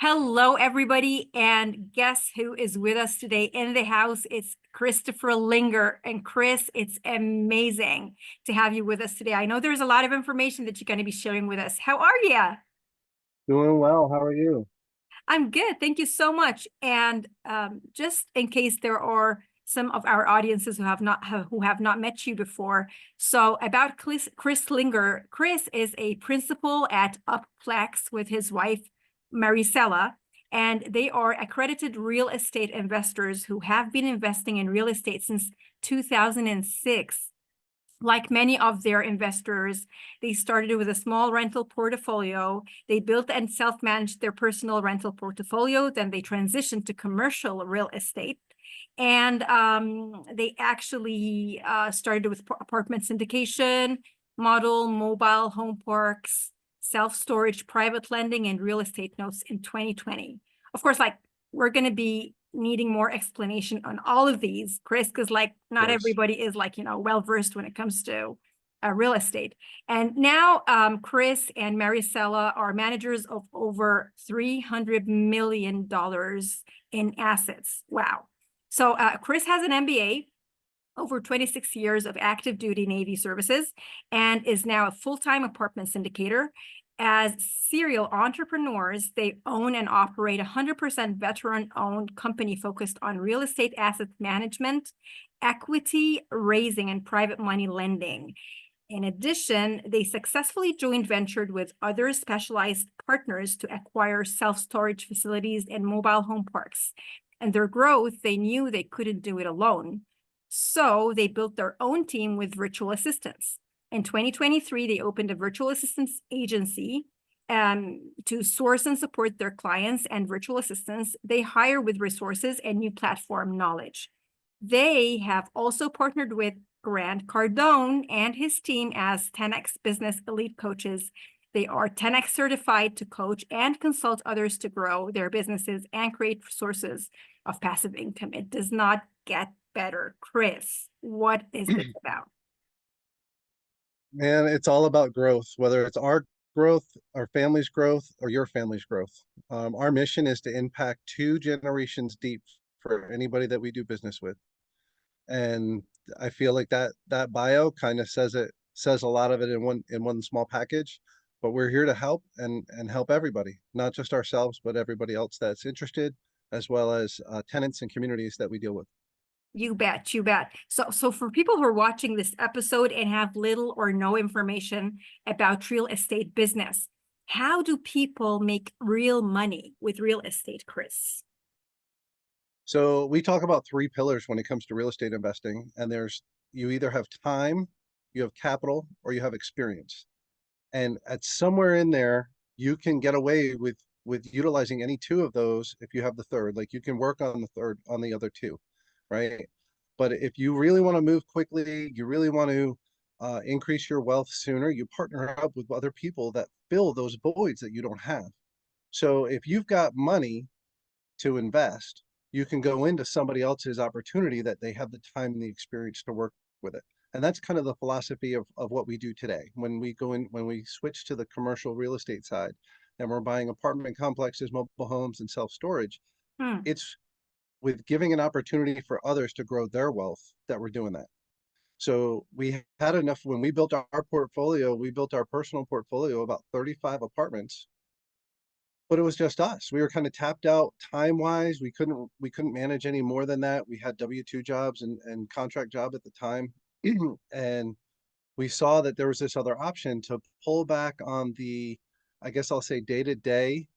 Hello, everybody, and guess who is with us today in the house? It's Christopher Linger. And Chris, it's amazing to have you with us today. I know there's a lot of information that you're going to be sharing with us. How are you? Doing well. How are you? I'm good. Thank you so much. And just in case there are some of our audiences who have not met you before, so about Chris Linger. Chris is a principal at Up Plex with his wife Maricela, and they are accredited real estate investors who have been investing in real estate since 2006. Like many of their investors, they started with a small rental portfolio. They built and self-managed their personal rental portfolio. Then they transitioned to commercial real estate. And they actually started with apartment syndication, model, mobile home parks, self-storage, private lending, and real estate notes in 2020. Of course, like we're going to be needing more explanation on all of these, Chris, because like Of not course. everybody is like, well-versed when it comes to real estate. And now Chris and Maricela are managers of over $300 million in assets. Wow. So Chris has an MBA, over 26 years of active duty Navy services, and is now a full-time apartment syndicator. As serial entrepreneurs, they own and operate a 100% veteran-owned company focused on real estate asset management, equity raising, and private money lending. In addition, they successfully joint ventured with other specialized partners to acquire self-storage facilities and mobile home parks. And their growth, they knew they couldn't do it alone. So they built their own team with virtual assistants. In 2023, they opened a virtual assistance agency to source and support their clients and virtual assistants. They hire with resources and new platform knowledge. They have also partnered with Grant Cardone and his team as 10X Business Elite Coaches. They are 10X certified to coach and consult others to grow their businesses and create sources of passive income. It does not get better. Chris, what is this about? Man, it's all about growth, whether it's our growth, our family's growth, or your family's growth. Our mission is to impact two generations deep for anybody that we do business with. And I feel like that bio kind of says a lot of it in one small package. But we're here to help and help everybody, not just ourselves, but everybody else that's interested, as well as tenants and communities that we deal with. You bet, you bet. So for people who are watching this episode and have little or no information about real estate business, how do people make real money with real estate, Chris? So we talk about three pillars when it comes to real estate investing, and you either have time, you have capital, or you have experience. And at somewhere in there, you can get away with utilizing any two of those if you have the third. Like you can work on the third on the other two, right? But if you really want to move quickly, you really want to increase your wealth sooner, you partner up with other people that fill those voids that you don't have. So if you've got money to invest, you can go into somebody else's opportunity that they have the time and the experience to work with it. And that's kind of the philosophy of what we do today. When we switch to the commercial real estate side and we're buying apartment complexes, mobile homes, and self-storage, Hmm. it's with giving an opportunity for others to grow their wealth that we're doing that. So we had enough when we built our portfolio, we built our personal portfolio about 35 apartments, but it was just us. We were kind of tapped out time wise. We couldn't manage any more than that. We had W-2 jobs and contract job at the time. And we saw that there was this other option to pull back on the, I guess I'll say day to day,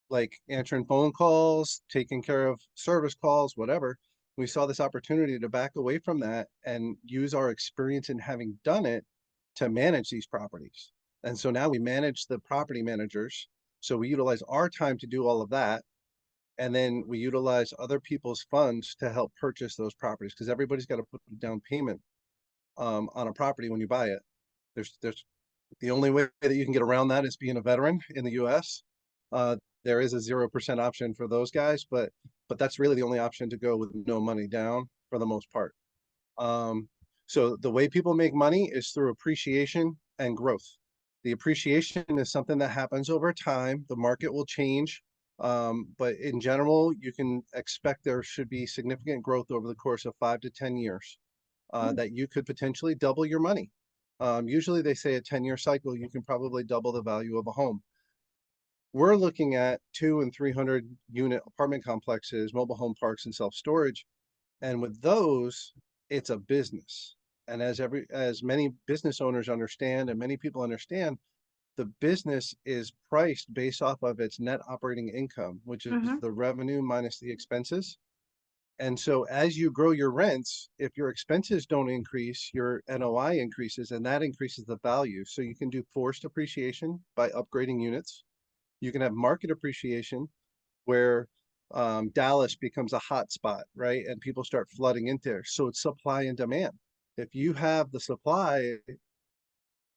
like answering phone calls, taking care of service calls, whatever. We saw this opportunity to back away from that and use our experience in having done it to manage these properties. And so now we manage the property managers. So we utilize our time to do all of that. And then we utilize other people's funds to help purchase those properties because everybody's got to put a down payment on a property when you buy it. There's the only way that you can get around that is being a veteran in the US. There is a 0% option for those guys, but that's really the only option to go with no money down for the most part. So the way people make money is through appreciation and growth. The appreciation is something that happens over time. The market will change But in general, you can expect there should be significant growth over the course of 5 to 10 years, Mm. that you could potentially double your money. Usually they say a 10-year cycle, you can probably double the value of a home. We're looking at 200 and 300 unit apartment complexes, mobile home parks, and self-storage. And with those, it's a business. And as many business owners understand, and many people understand, the business is priced based off of its net operating income, which is Mm-hmm. the revenue minus the expenses. And so as you grow your rents, if your expenses don't increase, your NOI increases, and that increases the value. So you can do forced appreciation by upgrading units. You can have market appreciation where Dallas becomes a hot spot, right? And people start flooding into there. So it's supply and demand. If you have the supply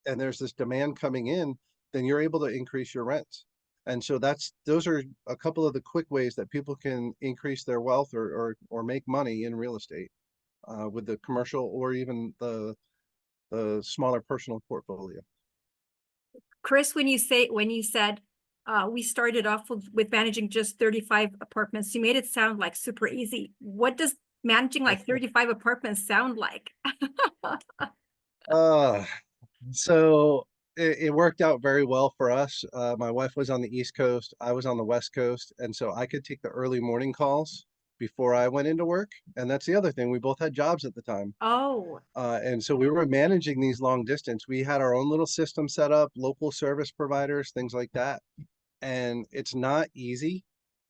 and there's this demand coming in, then you're able to increase your rents. And so those are a couple of the quick ways that people can increase their wealth or make money in real estate, with the commercial or even the smaller personal portfolio. Chris, when you said we started off with managing just 35 apartments, you made it sound like super easy. What does managing like 35 apartments sound like? Uh, so it worked out very well for us. My wife was on the East Coast, I was on the West Coast, and so I could take the early morning calls before I went into work. And that's the other thing, we both had jobs at the time. Oh, And so we were managing these long distance. We had our own little system set up, local service providers, things like that. And it's not easy,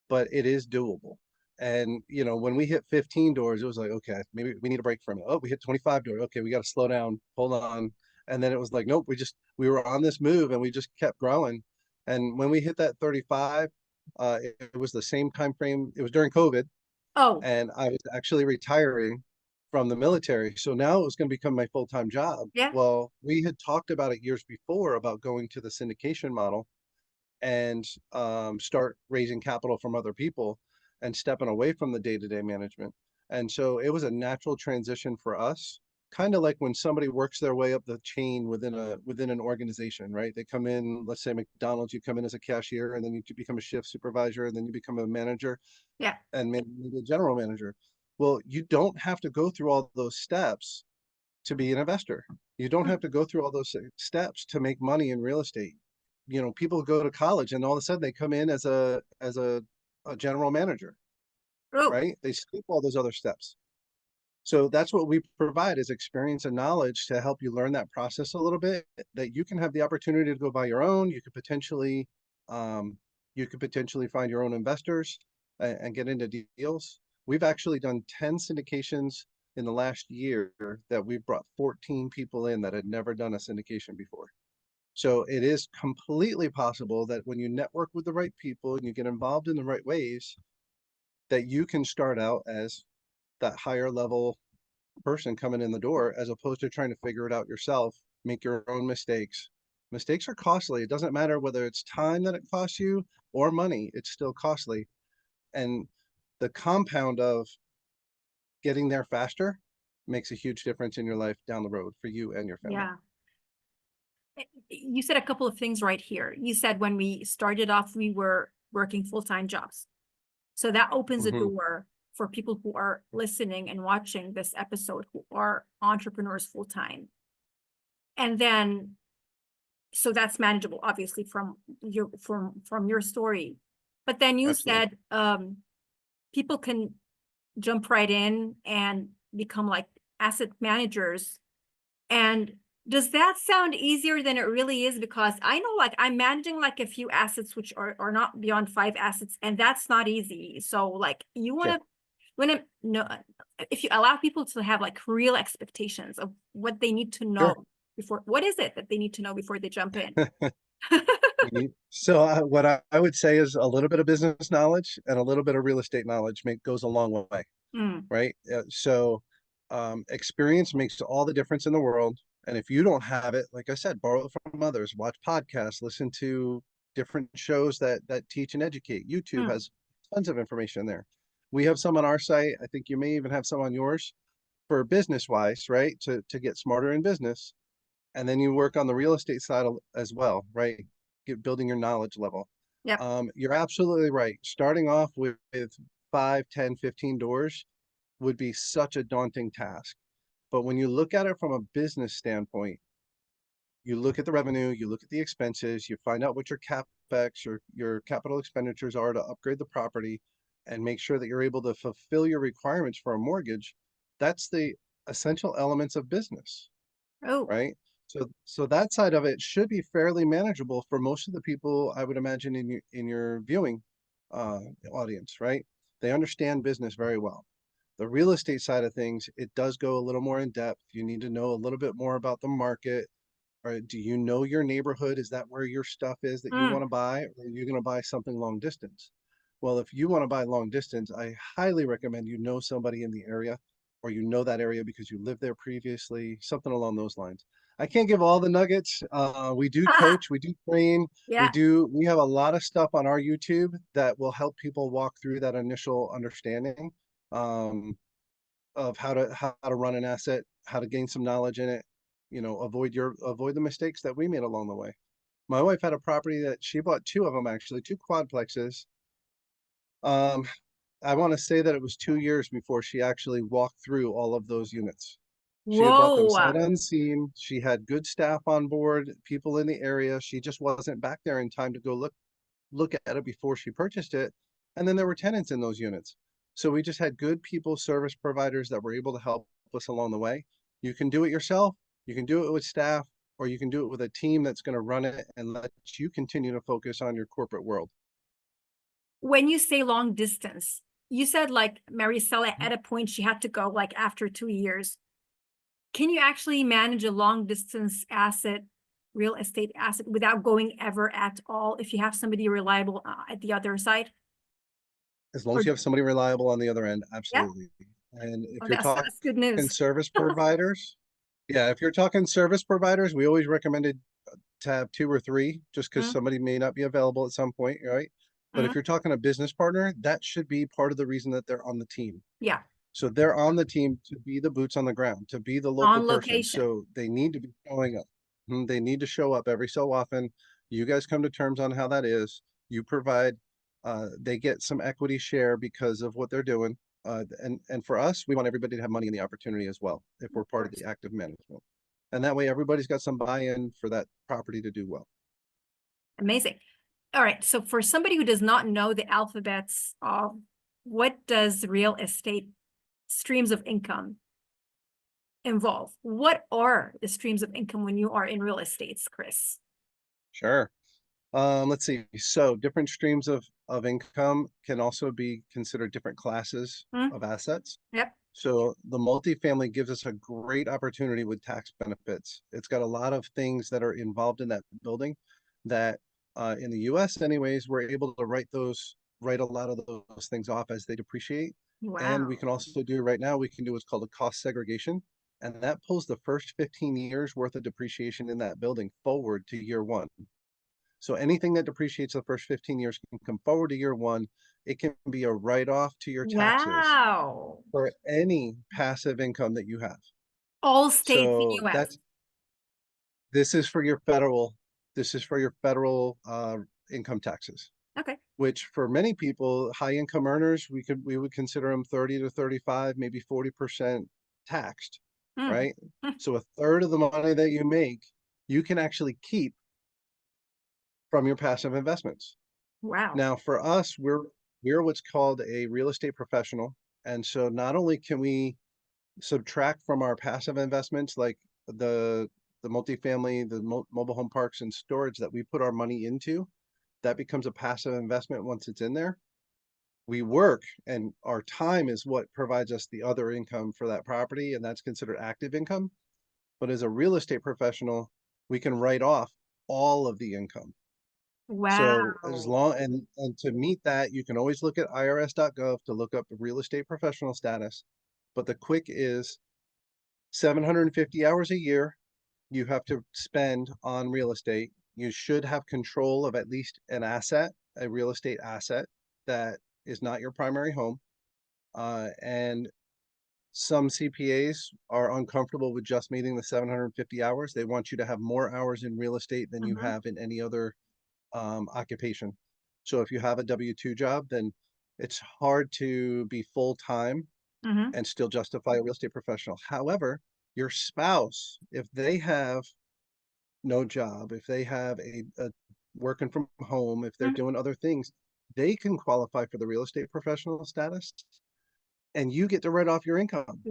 but it is doable. And when we hit 15 doors, it was like, okay, maybe we need a break from it. Oh, we hit 25 doors. Okay, we got to slow down. Hold on. And then it was like, nope, we were on this move and we just kept growing. And when we hit that 35, it was the same time frame. It was during COVID, oh, and I was actually retiring from the military. So now it was going to become my full-time job. yeah, Well, we had talked about it years before about going to the syndication model and start raising capital from other people and stepping away from the day-to-day management. And so it was a natural transition for us, kind of like when somebody works their way up the chain within an organization, right? They come in, let's say McDonald's, you come in as a cashier, and then you become a shift supervisor, and then you become a manager, yeah. and maybe a general manager. Well, you don't have to go through all those steps to be an investor. You don't Hmm. have to go through all those steps to make money in real estate. People go to college and all of a sudden they come in as a general manager, Oh, right? They skip all those other steps. So that's what we provide is experience and knowledge to help you learn that process a little bit, that you can have the opportunity to go buy your own. Um, you could potentially find your own investors and get into deals. We've actually done 10 syndications in the last year that we've brought 14 people in that had never done a syndication before. So it is completely possible that when you network with the right people and you get involved in the right ways, that you can start out as that higher level person coming in the door, as opposed to trying to figure it out yourself, make your own mistakes. Mistakes are costly. It doesn't matter whether it's time that it costs you or money, it's still costly. And the compound of getting there faster makes a huge difference in your life down the road for you and your family. yeah. You said a couple of things right here. You said when we started off, we were working full-time jobs. So that opens a Mm-hmm. door for people who are listening and watching this episode who are entrepreneurs full-time. And then, so that's manageable, obviously, from your story. But then you Absolutely. said people can jump right in and become like asset managers. And does that sound easier than it really is? Because I know like I'm managing like a few assets which are not beyond 5 assets, and that's not easy. So like you Sure. want to know if you allow people to have like real expectations of what they need to Sure. know before, what is it that they need to know before they jump in? So what I would say is a little bit of business knowledge and a little bit of real estate knowledge goes a long way, Mm, right? So experience makes all the difference in the world. And if you don't have it, like I said, borrow it from others, watch podcasts, listen to different shows that teach and educate. YouTube mm. has tons of information there. We have some on our site. I think you may even have some on yours for business wise, right? To get smarter in business. And then you work on the real estate side as well, right? Building your knowledge level. Yep. You're absolutely right. Starting off with 5, 10, 15 doors would be such a daunting task. But when you look at it from a business standpoint, you look at the revenue, you look at the expenses, you find out what your CapEx, your capital expenditures are to upgrade the property and make sure that you're able to fulfill your requirements for a mortgage. That's the essential elements of business, Oh, right? So that side of it should be fairly manageable for most of the people, I would imagine, in your viewing audience, right? They understand business very well. The real estate side of things, it does go a little more in depth. You need to know a little bit more about the market. Or do you know your neighborhood? Is that where your stuff is that you want mm, to buy, or are you going to buy something long distance? Well, if you want to buy long distance, I highly recommend you know somebody in the area, or you know that area because you lived there previously, something along those lines. I can't give all the nuggets. We do coach, we do train, yeah. we have a lot of stuff on our YouTube that will help people walk through that initial understanding. Of how to run an asset, how to gain some knowledge in it, avoid the mistakes that we made along the way. My wife had a property that she bought two of them, actually, two quadplexes. Um, I want to say that it was 2 years before she actually walked through all of those units. She had bought them Whoa. sight unseen. She had good staff on board, people in the area. She just wasn't back there in time to go look at it before she purchased it. And then there were tenants in those units. So we just had good people, service providers that were able to help us along the way. You can do it yourself, you can do it with staff, or you can do it with a team that's going to run it and let you continue to focus on your corporate world. When you say long distance, you said like Maricela at a point she had to go like after 2 years. Can you actually manage a long distance asset, real estate asset without going ever at all if you have somebody reliable at the other side? As long Or as you have somebody reliable on the other end, yeah, absolutely. And if well, you're talking that's good news. service providers, yeah, if you're talking service providers, we always recommended to have two or three, just because Mm, somebody may not be available at some point, right? But if mm, you're talking a business partner, that should be part of the reason that they're on the team. yeah, So they're on the team to be the boots on the ground, to be the local on person. location. So they need to be showing up. They need to show up every so often. You guys come to terms on how that is. You provide, they get some equity share because of what they're doing. And for us, we want everybody to have money in the opportunity as well, if we're Of part of course. the active management. And that way everybody's got some buy-in for that property to do well. Amazing. All right. So for somebody who does not know the alphabets of what does real estate streams of income involve? What are the streams of income when you are in real estates, Chris? Sure. Let's see. So different streams of income can also be considered different classes Hmm? of assets. Yep. So the multifamily gives us a great opportunity with tax benefits. It's got a lot of things that are involved in that building that in the US anyways, we're able to write a lot of those things off as they depreciate. And we Wow. can also do right now, we can do what's called a cost segregation. And that pulls the first 15 years worth of depreciation in that building forward to year one. So anything that depreciates the first 15 years can come forward to year one. It can be a write-off to your taxes Wow. for any passive income that you have. All states in So US. this is for your federal income taxes, Okay. which for many people, high income earners, we would consider them 30 to 35, maybe 40% taxed, Hmm. right? So a third of the money that you make, you can actually keep from your passive investments. Wow. Now, for us, we're what's called a real estate professional. And so not only can we subtract from our passive investments like the the multifamily, the mobile home parks and storage that we put our money into, that becomes a passive investment once it's in there. We work and our time is what provides us the other income for that property, and that's considered active income. But as a real estate professional, we can write off all of the income. So as Wow. long and to meet that, you can always look at irs.gov to look up the real estate professional status. But the quick is 750 hours a year you have to spend on real estate. You should have control of at least an asset, a real estate asset that is not your primary home. And some CPAs are uncomfortable with just meeting the 750 hours. They want you to have more hours in real estate than you Mhm. have in any other occupation. So if you have a W-2 job, then it's hard to be full-time Mm-hmm. and still justify a real estate professional. However, your spouse, if they have no job, if they have a working from home, if they're doing other things, they can qualify for the real estate professional status, and you get to write off your income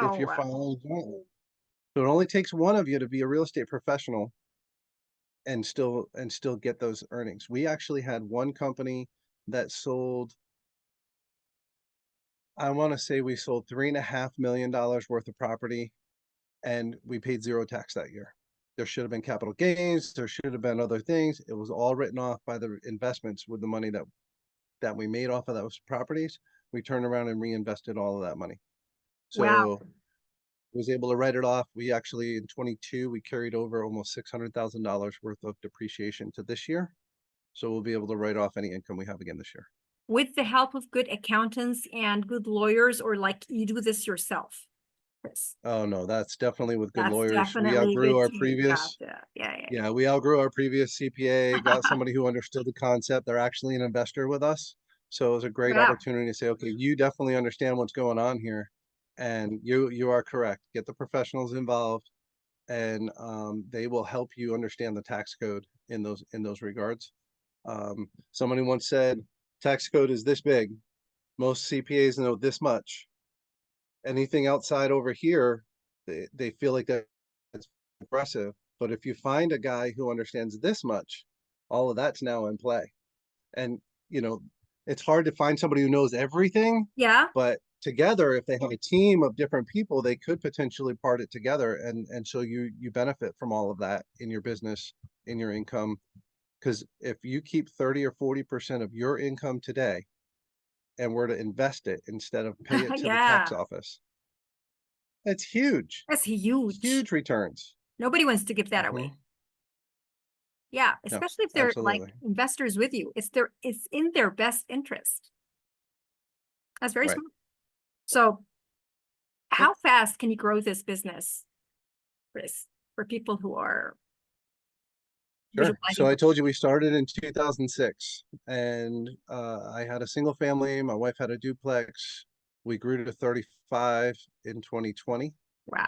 if you're Wow. filing jointly. So it only takes one of you to be a real estate professional and still get those earnings. We actually had one company that sold, I want to say we sold $3.5 million worth of property, and we paid zero tax that year. There should have been capital gains. There should have been other things. It was all written off by the investments with the money that we made off of those properties. We turned around and reinvested all of that money. Wow. So was able to write it off. We actually in 22 we carried over almost $600,000 worth of depreciation to this year. So we'll be able to write off any income we have again this year. With the help of good accountants and good lawyers, or like you do this yourself, Chris? Oh no, that's definitely with good That's lawyers. We definitely a outgrew good our team. previous, Gotcha. Yeah. yeah, we outgrew our previous CPA, got somebody who understood the concept. They're actually an investor with us. So it was a great Wow. opportunity to say, okay, you definitely understand what's going on here. And you are correct. Get the professionals involved, and they will help you understand the tax code in those regards. Somebody once said, tax code is this big. Most CPAs know this much. Anything outside over here, they feel like that's aggressive. But if you find a guy who understands this much, all of that's now in play. And, you know, it's hard to find somebody who knows everything, Yeah. but together, if they have a team of different people, they could potentially part it together. And so you benefit from all of that in your business, in your income. Because if you keep 30 or 40% of your income today and were to invest it instead of pay it to the tax Yeah. office, it's huge. That's huge. Huge returns. Nobody wants to give that Hmm. away. Yeah, No, especially if they're like absolutely. investors with you. It's in their best interest. That's very Right. smart. So Yep. how fast can you grow this business, Chris, for people who are Sure. So visualizing? I told you we started in 2006, and I had a single family. My wife had a duplex. We grew to 35 in 2020.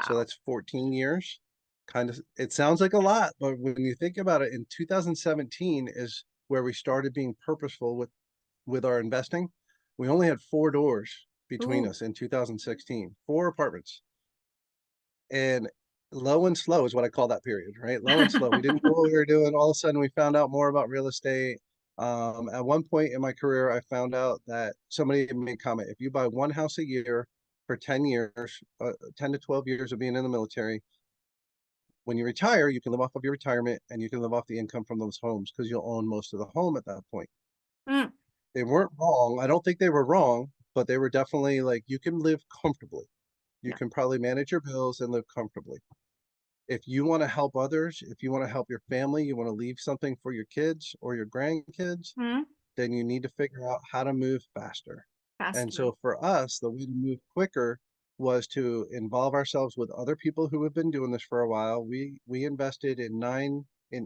So Wow. that's 14 years. Kind of, it sounds like a lot, but when you think about it, in 2017 is where we started being purposeful with our investing. We only had 4 doors between Ooh. us in 2016, 4 apartments. And low and slow is what I call that period, right? Low and slow. We didn't know what we were doing. All of a sudden, we found out more about real estate. At one point in my career, I found out that somebody made a comment: if you buy one house a year for 10 years, 10 to 12 years of being in the military, when you retire, you can live off of your retirement and you can live off the income from those homes because you'll own most of the home at that point. Mm, They weren't wrong. I don't think they were wrong, but they were definitely like, you can live comfortably. You yeah. can probably manage your bills and live comfortably. If you want to help others, if you want to help your family, you want to leave something for your kids or your grandkids, Mm, then you need to figure out how to move faster. And faster. so for us, the way to move quicker was to involve ourselves with other people who have been doing this for a while. We invested in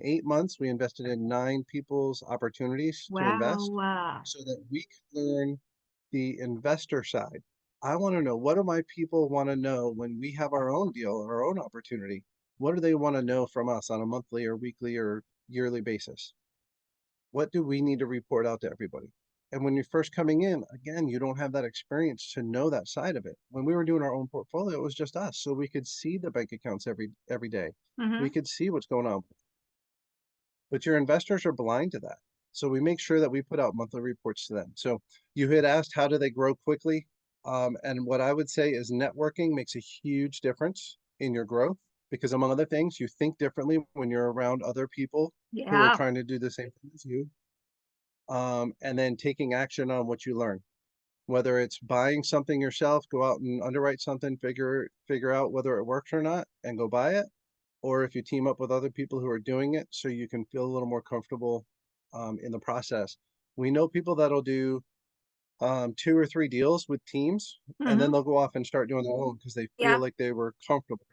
8 months, we invested in 9 people's opportunities to invest Wow. so that we could learn the investor side. I want to know, what do my people want to know when we have our own deal, our own opportunity? What do they want to know from us on a monthly or weekly or yearly basis? What do we need to report out to everybody? And when you're first coming in, again, you don't have that experience to know that side of it. When we were doing our own portfolio, it was just us. So we could see the bank accounts every day. We Mm-hmm. could see what's going on. But your investors are blind to that. So we make sure that we put out monthly reports to them. So you had asked, how do they grow quickly? And what I would say is networking makes a huge difference in your growth, because among other things, you think differently when you're around other people who are Yeah. trying to do the same thing as you. And then taking action on what you learn, whether it's buying something yourself, go out and underwrite something, figure out whether it works or not and go buy it. Or if you team up with other people who are doing it so you can feel a little more comfortable in the process. We know people that'll do 2 or 3 deals with teams, and then Mm-hmm. they'll go off and start doing their own because they feel Yeah. like they were comfortable.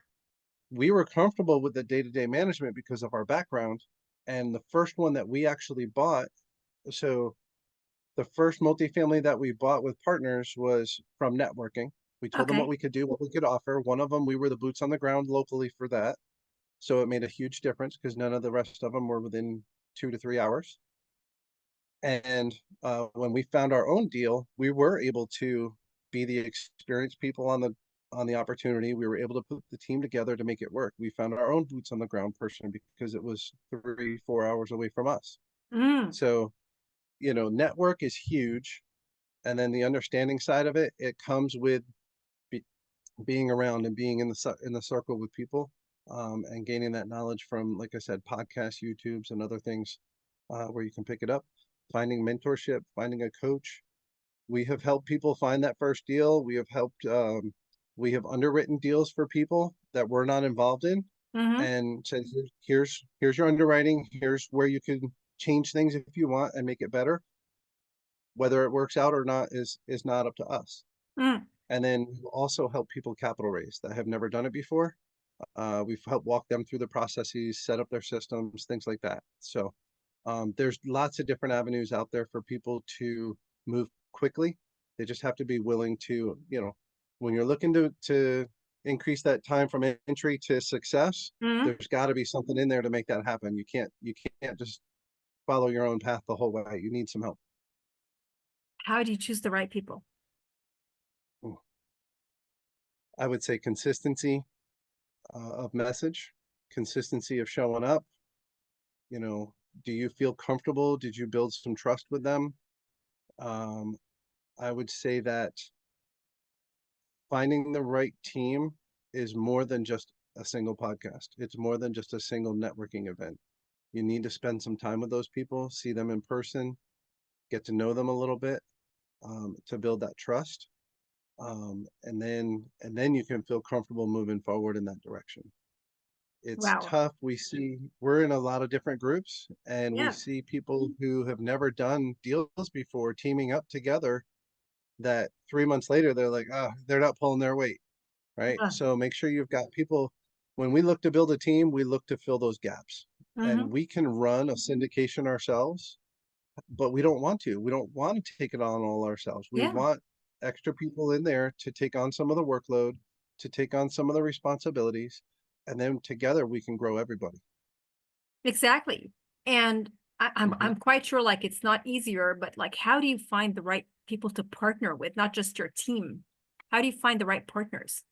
We were comfortable with the day-to-day management because of our background. And the first one that we actually bought, so The first multifamily that we bought with partners was from networking. We told them what Okay. we could do, what we could offer. One of them, we were the boots on the ground locally for that. So it made a huge difference because none of the rest of them were within 2 to 3 hours. And when we found our own deal, we were able to be the experienced people on the opportunity. We were able to put the team together to make it work. We found our own boots on the ground person because it was 3, 4 hours away from us. Mm, So, network is huge. And then the understanding side of it, it comes with be, being around and being in the circle with people, and gaining that knowledge from, like I said, podcasts, YouTubes, and other things, where you can pick it up. Finding mentorship, finding a coach. We have helped people find that first deal. We have underwritten deals for people that we're not involved in, hmm and said, here's your underwriting. Here's where you can change things if you want and make it better. Whether it works out or not is not up to us. mm. And then we've also helped people capital raise that have never done it before. We've helped walk them through the processes, set up their systems, things like that. So there's lots of different avenues out there for people to move quickly. They just have to be willing to, when you're looking to increase that time from entry to success, Hmm. there's got to be something in there to make that happen. You can't just follow your own path the whole way. You need some help. How do you choose the right people? I would say consistency of message, consistency of showing up. Do you feel comfortable? Did you build some trust with them? Um, I would say that finding the right team is more than just a single podcast. It's more than just a single networking event. You need to spend some time with those people, see them in person, get to know them a little bit, to build that trust. And then you can feel comfortable moving forward in that direction. It's Wow. tough. We're in a lot of different groups, and we Yeah. see people who have never done deals before teaming up together, that 3 months later they're like, they're not pulling their weight, right? So make sure you've got people. When we look to build a team, we look to fill those gaps. Mm-hmm. And we can run a syndication ourselves, but we don't want to. We don't want to take it on all ourselves. We Yeah, want extra people in there to take on some of the workload, to take on some of the responsibilities, and then together we can grow everybody. exactly. And I'm quite sure like it's not easier, but like how do you find the right people to partner with, not just your team? How do you find the right partners?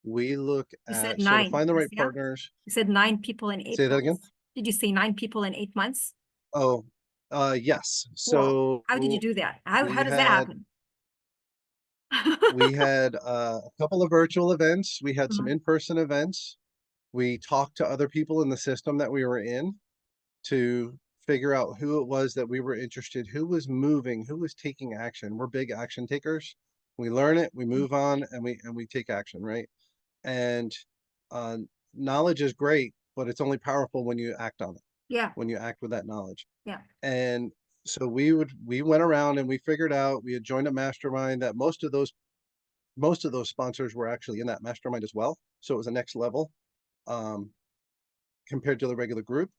We look You said at, so to nine. find the right Yeah. partners, You said 9 people in eight say that again. months. Did you say 9 people in 8 months? Oh, yes. Whoa. So How did you do that? How we does that had happen? we had a couple of virtual events. We had some Mhm. in-person events. We talked to other people in the system that we were in to figure out who it was that we were interested, who was moving, who was taking action. We're big action takers. We learn it, we move on, and we take action, right? And uh, knowledge is great, but it's only powerful when you act on it, Yeah, when you act with that knowledge. yeah. And so we went around and we figured out, we had joined a mastermind that most of those sponsors were actually in that mastermind as well. So it was a next level, um, compared to the regular group.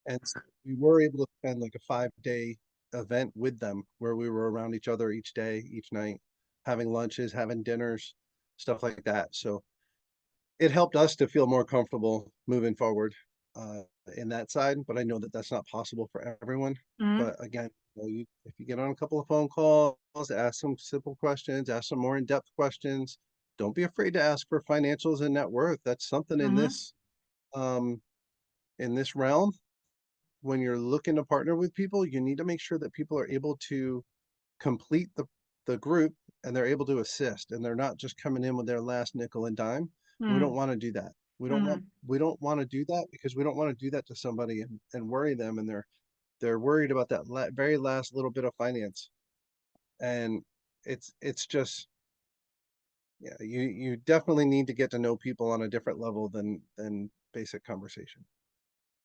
And so we were able to spend like a 5-day event with them where we were around each other each day, each night, having lunches, having dinners, stuff like that. So it helped us to feel more comfortable moving forward, in that side. But I know that that's not possible for everyone. Mhm. But again, if you get on a couple of phone calls, ask some simple questions, ask some more in-depth questions. Don't be afraid to ask for financials and net worth. That's something Mhm. um, in this realm. When you're looking to partner with people, you need to make sure that people are able to complete the group, and they're able to assist, and they're not just coming in with their last nickel and dime. We don't Mhm. want to do that. Mhm. We don't want to do that because we don't want to do that to somebody and worry them, and they're worried about that very last little bit of finance. And it's just, yeah, you definitely need to get to know people on a different level than basic conversation.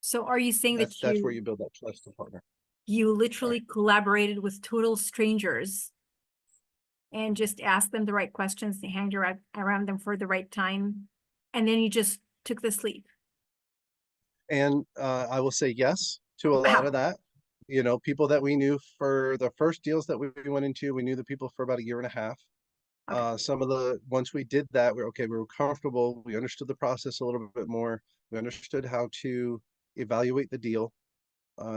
So are you saying that That's where you you build that trust to partner. you Sorry. literally collaborated with total strangers and just asked them the right questions to hang around them for the right time, and then you just took the leap? And I will say yes to a lot Wow. of that. you know, people that we knew for the first deals that we went into, we knew the people for about a year and a half. Okay. Some of the, once we did that, we're okay, we were comfortable, we understood the process a little bit more. We understood how to evaluate the deal,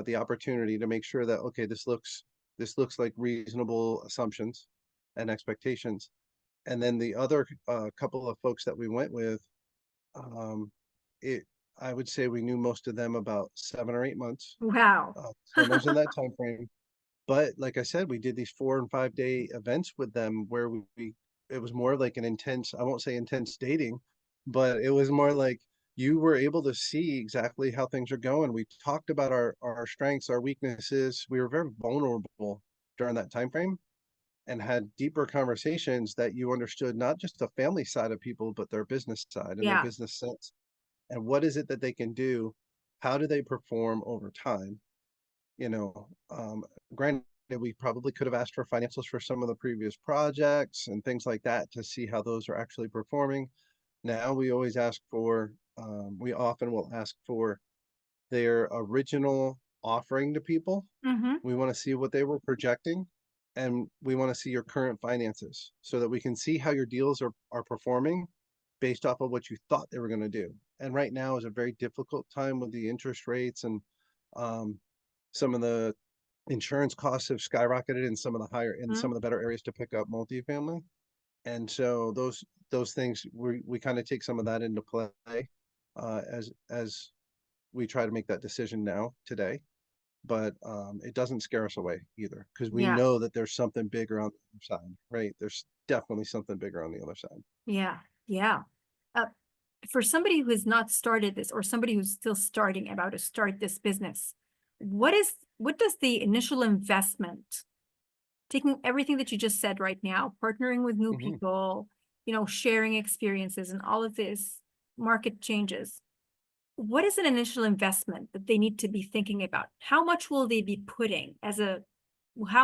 the opportunity to make sure that, okay, this looks like reasonable assumptions and expectations. And then the other couple of folks that we went with, um, it, I would say we knew most of them about 7 or 8 months, Wow. somewhere in that time frame. But like I said, we did these 4 and 5 day events with them where it was more like an intense, I won't say intense dating, but it was more like you were able to see exactly how things are going. We talked about our strengths, our weaknesses. We were very vulnerable during that time frame and had deeper conversations that you understood not just the family side of people, but their business side and their Yeah. business sense. And what is it that they can do? How do they perform over time? You know, granted, we probably could have asked for financials for some of the previous projects and things like that to see how those are actually performing. Now we always ask for, we often will ask for their original offering to people. Mm-hmm. We want to see what they were projecting, and we want to see your current finances so that we can see how your deals are performing based off of what you thought they were going to do. And right now is a very difficult time with the interest rates and um, some of the insurance costs have skyrocketed in some of the higher in some of the better areas to pick up multifamily. And so those things we kind of take some of that into play as we try to make that decision now today. But it doesn't scare us away either because we Yeah. know that there's something bigger on the other side, right? There's definitely something bigger on the other side. Yeah. Yeah. Uh, for somebody who has not started this or somebody who's still starting about to start this business, what does the initial investment, taking everything that you just said right now, partnering with new Mhm. people, sharing experiences and all of this market changes, what is an initial investment that they need to be thinking about? How much will they be putting how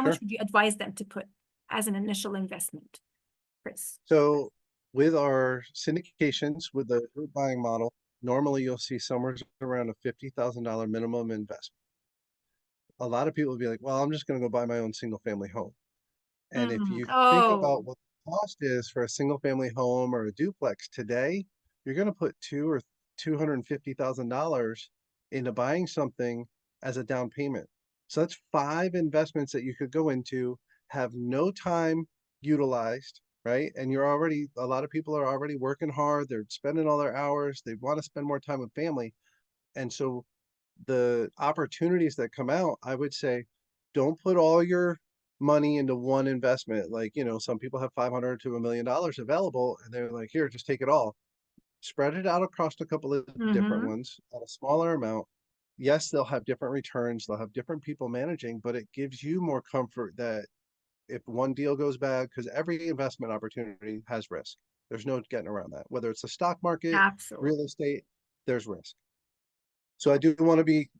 much Sure. would you advise them to put as an initial investment, Chris? So with our syndications, with the group buying model, normally you'll see somewhere around a $50,000 minimum investment. A lot of people will be like, well, I'm just going to go buy my own single family home. And if Mm. you think about Oh, what the cost is for a single family home or a duplex today, you're going to put $250,000 into buying something as a down payment. So that's 5 investments that you could go into, have no time utilized, right? And a lot of people are already working hard. They're spending all their hours. They want to spend more time with family. And so the opportunities that come out, I would say, don't put all your money into one investment. Like, you know, some people have 500 to $1 million available and they're like, here, just take it all. Spread it out across a couple of different mm-hmm. ones at a smaller amount. Yes, they'll have different returns, they'll have different people managing, but it gives you more comfort that if one deal goes bad, because every investment opportunity has risk. There's no getting around that. Whether it's the stock market, real Absolutely. estate, there's risk. So I do want to be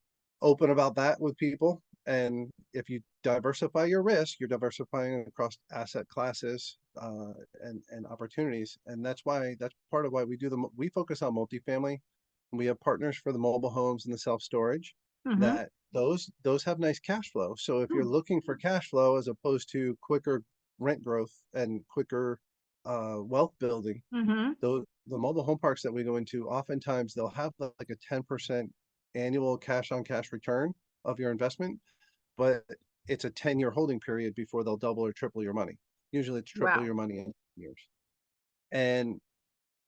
open about that with people. And if you diversify your risk, you're diversifying across asset classes and opportunities. And that's part of why we focus on multifamily. We have partners for the mobile homes and the self-storage Mm-hmm. that those have nice cash flow. So if you're looking for cash flow as opposed to quicker rent growth and quicker wealth building, Mm-hmm. the mobile home parks that we go into, oftentimes they'll have like a 10% annual cash on cash return of your investment, but it's a 10-year holding period before they'll double or triple your money. Usually it's triple Wow. your money in years. And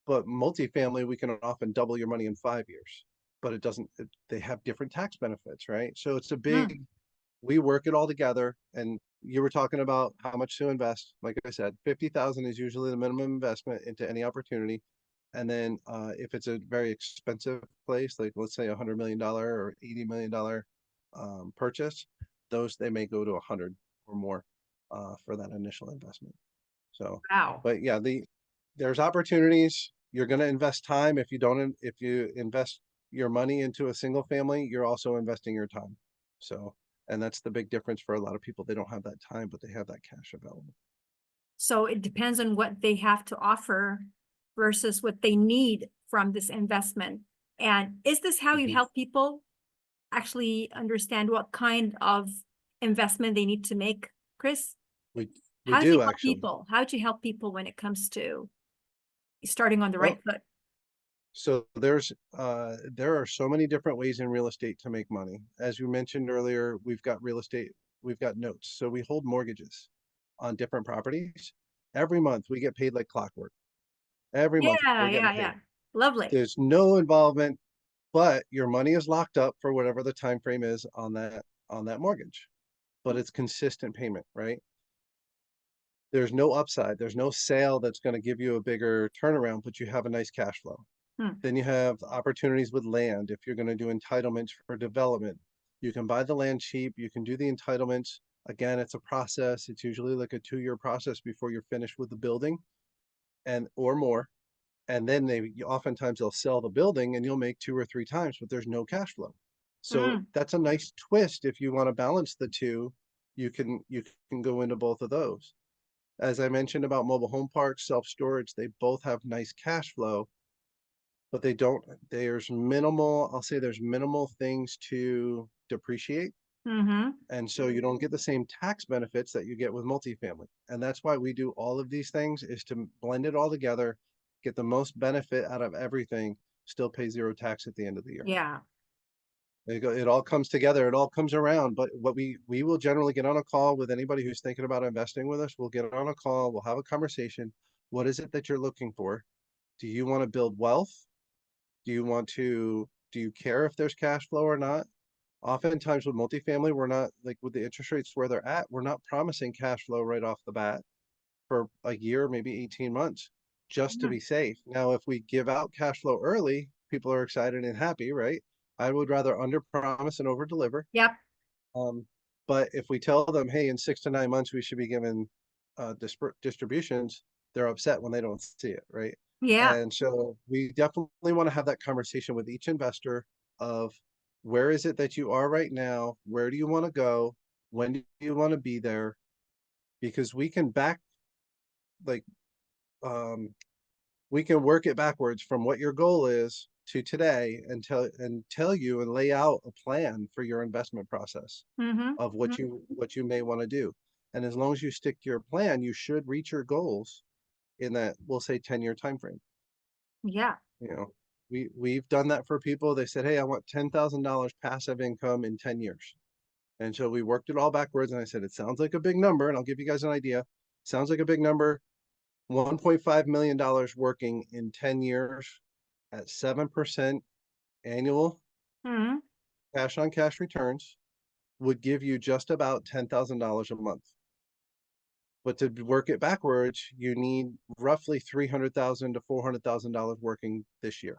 but multifamily, we can often double your money in 5 years, but they have different tax benefits, right? So it's a Mm. big, we work it all together. And you were talking about how much to invest. Like I said, 50,000 is usually the minimum investment into any opportunity. And then if it's a very expensive place, like let's say $100 million or $80 million purchase, those they may go to 100 or more for that initial investment. So, Wow. but yeah, there's opportunities. You're going to invest time. If you invest your money into a single family, you're also investing your time. So, and that's the big difference for a lot of people. They don't have that time, but they have that cash available. So it depends on what they have to offer versus what they need from this investment. And is this how you Mhm. help people? actually understand what kind of investment they need to make, Chris? We How do you do help actually. people? How do you help people when it comes to starting on the right Well, foot? so there are so many different ways in real estate to make money. As you mentioned earlier, we've got real estate, we've got notes. So we hold mortgages on different properties. Every month we get paid like clockwork. Every month Yeah, we're getting yeah, paid. yeah. Lovely. There's no involvement, but your money is locked up for whatever the time frame is on that mortgage. But it's consistent payment, right? There's no upside. There's no sale that's going to give you a bigger turnaround, but you have a nice cash flow. Hmm. Then you have opportunities with land. If you're going to do entitlements for development, you can buy the land cheap. You can do the entitlements. Again, it's a process. It's usually like a 2-year process before you're finished with the building and or more. And then oftentimes they'll sell the building and you'll make 2 or 3 times, but there's no cash flow. So Mm. that's a nice twist. If you want to balance the two, you can go into both of those. As I mentioned about mobile home parks, self-storage, they both have nice cash flow, but they don't, I'll say there's minimal things to depreciate. Mm-hmm. And so you don't get the same tax benefits that you get with multifamily. And that's why we do all of these things, is to blend it all together, get the most benefit out of everything, still pay zero tax at the end of the year. Yeah. It all comes together, it all comes around. But what we will generally get on a call with anybody who's thinking about investing with us. We'll get on a call, we'll have a conversation. What is it that you're looking for? Do you want to build wealth? Do you care if there's cash flow or not? Oftentimes with multifamily, we're not, like, with the interest rates where they're at, we're not promising cash flow right off the bat for a year, maybe 18 months, just to Mhm. be safe. Now, if we give out cash flow early, people are excited and happy, right? I would rather under promise and over deliver. Yep. Um, but if we tell them, hey, in 6 to 9 months, we should be given distributions, they're upset when they don't see it, right? Yeah. And so we definitely want to have that conversation with each investor of, where is it that you are right now? Where do you want to go? When do you want to be there? Because we can like, um, we can work it backwards from what your goal is to today, and tell you and lay out a plan for your investment process Mm-hmm. of what you may want to do. And as long as you stick to your plan, you should reach your goals in that, we'll say, 10-year time frame. Yeah. You know, we've done that for people. They said, hey, I want $10,000 passive income in 10 years. And so we worked it all backwards. And I said, it sounds like a big number. And I'll give you guys an idea. Sounds like a big number. $1.5 million working in 10 years at 7% annual Mm-hmm. cash on cash returns would give you just about $10,000 a month. But to work it backwards, you need roughly $300,000 to $400,000 working this year.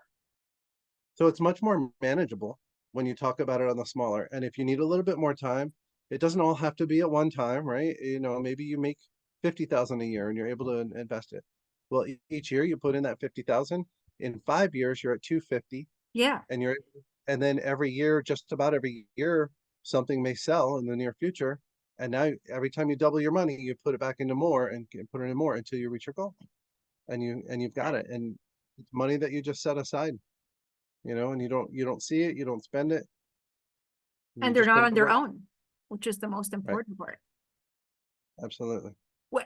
So it's much more manageable when you talk about it on the smaller. And if you need a little bit more time, it doesn't all have to be at one time, right? Maybe you make 50,000 a year and you're able to invest it. Well, each year you put in that 50,000. In 5 years, you're at 250, Yeah. and and then every year, just about every year, something may sell in the near future. And now every time you double your money, you put it back into more and put it in more until you reach your goal, and you've got it. And it's money that you just set aside, and you don't see it, you don't spend it, you And they're just not put it on to their work. own, which is the most Right. important part. Absolutely.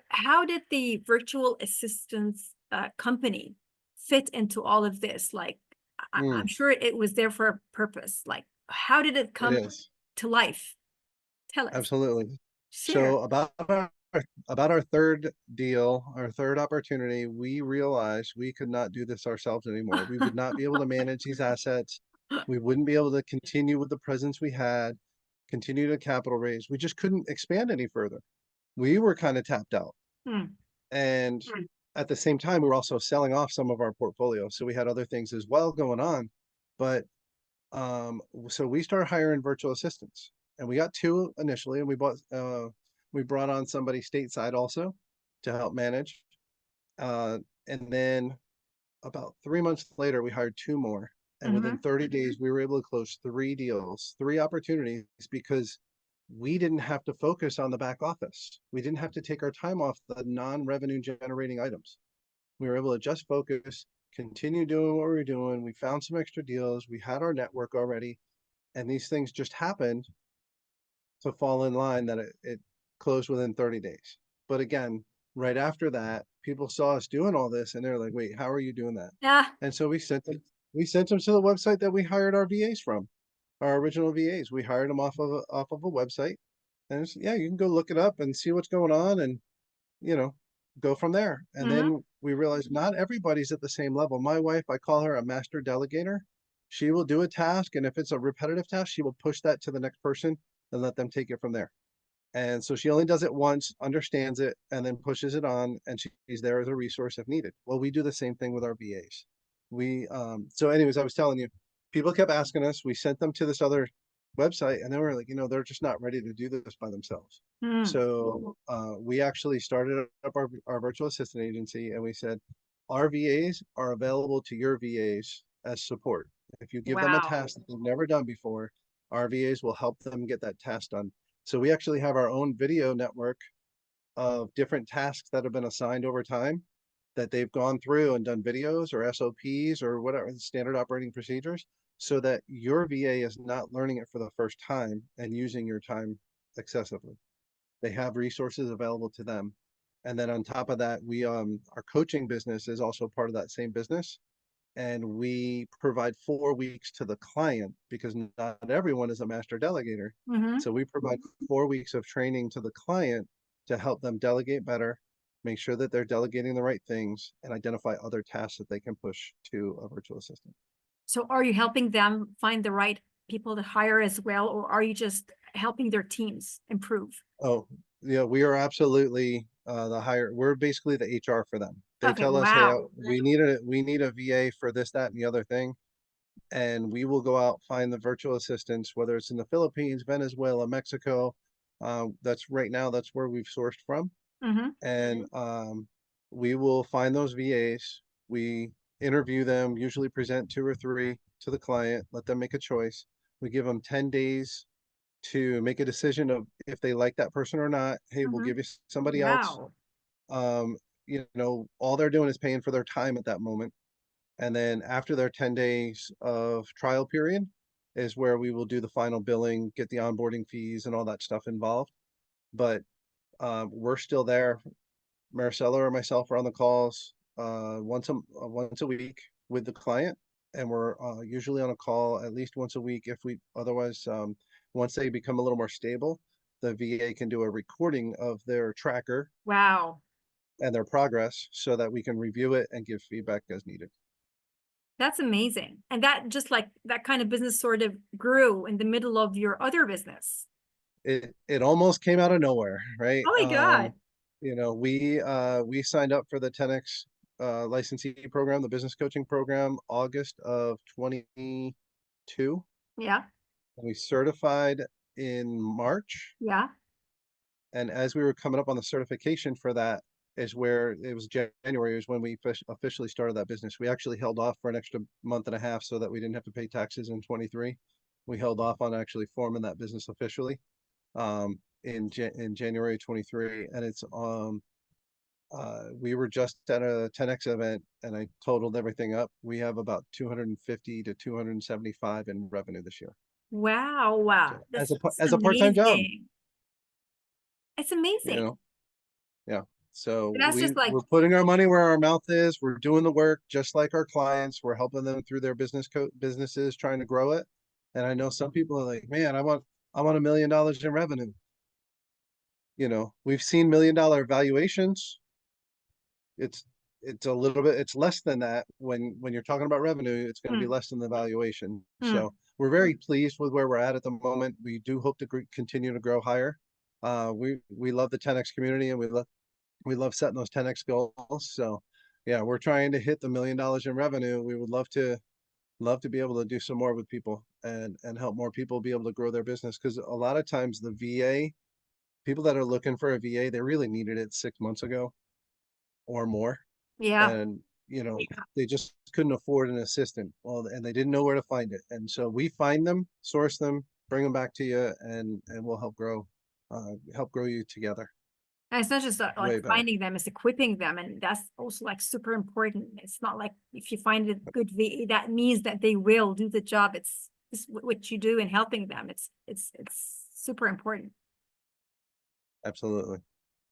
How did the virtual assistance company fit into all of this? Like, I'm Mm, sure it was there for a purpose. Like, how did it it come is. to life? Tell us. Absolutely. Share. So about our third deal, our third opportunity, we realized we could not do this ourselves anymore. We would not be able to manage these assets. We wouldn't be able to continue with the presence we had, continue to capital raise. We just couldn't expand any further. We were kind of tapped out. Hmm. And at the same time, we were also selling off some of our portfolio. So we had other things as well going on. But so we started hiring virtual assistants, and we got two initially, and we brought on somebody stateside also to help manage. And then about 3 months later, we hired two more. And Mm-hmm. within 30 days, we were able to close 3 deals, 3 opportunities, because we didn't have to focus on the back office. We didn't have to take our time off the non-revenue generating items. We were able to just focus, continue doing what we were doing. We found some extra deals. We had our network already. And these things just happened to fall in line that it closed within 30 days. But again, right after that, people saw us doing all this and they're like, wait, how are you doing that? Yeah. And so we sent them to the website that we hired our VAs from, our original VAs. We hired them off of a website. And yeah, you can go look it up and see what's going on and, you know, go from there. And Mm-hmm. then we realized not everybody's at the same level. My wife, I call her a master delegator. She will do a task, and if it's a repetitive task, she will push that to the next person and let them take it from there. And so she only does it once, understands it, and then pushes it on, and she's there as a resource if needed. Well, we do the same thing with our VAs. So anyways, I was telling you, people kept asking us, we sent them to this other website, and they were like, they're just not ready to do this by themselves. Mm. So we actually started up our virtual assistant agency, and we said, our VAs are available to your VAs as support. If you give them a Wow. task that they've never done before, our VAs will help them get that task done. So we actually have our own video network of different tasks that have been assigned over time that they've gone through and done videos or SOPs or whatever, standard operating procedures, so that your VA is not learning it for the first time and using your time excessively. They have resources available to them. And then on top of that, our coaching business is also part of that same business. And we provide 4 weeks to the client because not everyone is a master delegator. Mm-hmm. So we provide 4 weeks of training to the client to help them delegate better, make sure that they're delegating the right things, and identify other tasks that they can push to a virtual assistant. So are you helping them find the right people to hire as well, or are you just helping their teams improve? Oh, yeah, we are absolutely we're basically the HR for them. They Okay, tell us, hey, wow. we need a VA for this, that, and the other thing. And we will go out, find the virtual assistants, whether it's in the Philippines, Venezuela, Mexico. That's right now, that's where we've sourced from. Mm-hmm. And we will find those VAs. We interview them, usually present 2 or 3 to the client, let them make a choice. We give them 10 days to make a decision of if they like that person or not. Hey, we'll Mm-hmm. give you somebody else. Wow. All they're doing is paying for their time at that moment. And then after their 10 days of trial period is where we will do the final billing, get the onboarding fees and all that stuff involved. But we're still there. Maricela or myself are on the calls once a week with the client. And we're usually on a call at least once a week. If we otherwise, once they become a little more stable, the VA can do a recording of their tracker Wow. and their progress so that we can review it and give feedback as needed. That's amazing. And that just like that kind of business sort of grew in the middle of your other business. It almost came out of nowhere, right? Oh my God. We signed up for the 10X licensee program, the business coaching program, August of 22. Yeah. We certified in March. Yeah. And as we were coming up on the certification for that is where it was January is when we officially started that business. We actually held off for an extra month and a half so that we didn't have to pay taxes in 23. We held off on actually forming that business officially in January 23. And it's we were just at a 10X event and I totaled everything up. We have about 250 to 275 in revenue this year. Wow. Wow. So That's as a part-time job, amazing. It's amazing. Yeah. So That's just like, we're putting our money where our mouth is. We're doing the work just like our clients. We're helping them through their businesses, trying to grow it. And I know some people are like, man, I want $1 million in revenue. We've seen $1 million valuations. It's a little bit, it's less than that when you're talking about revenue, it's going to be less than the valuation. So we're very pleased with where we're at the moment. We do hope to continue to grow higher. We love the 10X community and we love setting those 10X goals. So yeah, we're trying to hit the $1 million in revenue. We would love to be able to do some more with people and help more people be able to grow their business. Cause a lot of times the VA, people that are looking for a VA, they really needed it 6 months ago or more. yeah. And, they just couldn't afford an assistant. Well, and they didn't know where to find it. And so we find them, source them, bring them back to you and we'll help grow you together. And it's not just like Way better. finding them, it's equipping them. And that's also like super important. It's not like if you find a good VA, that means that they will do the job. It's what you do in helping them. It's super important. Absolutely.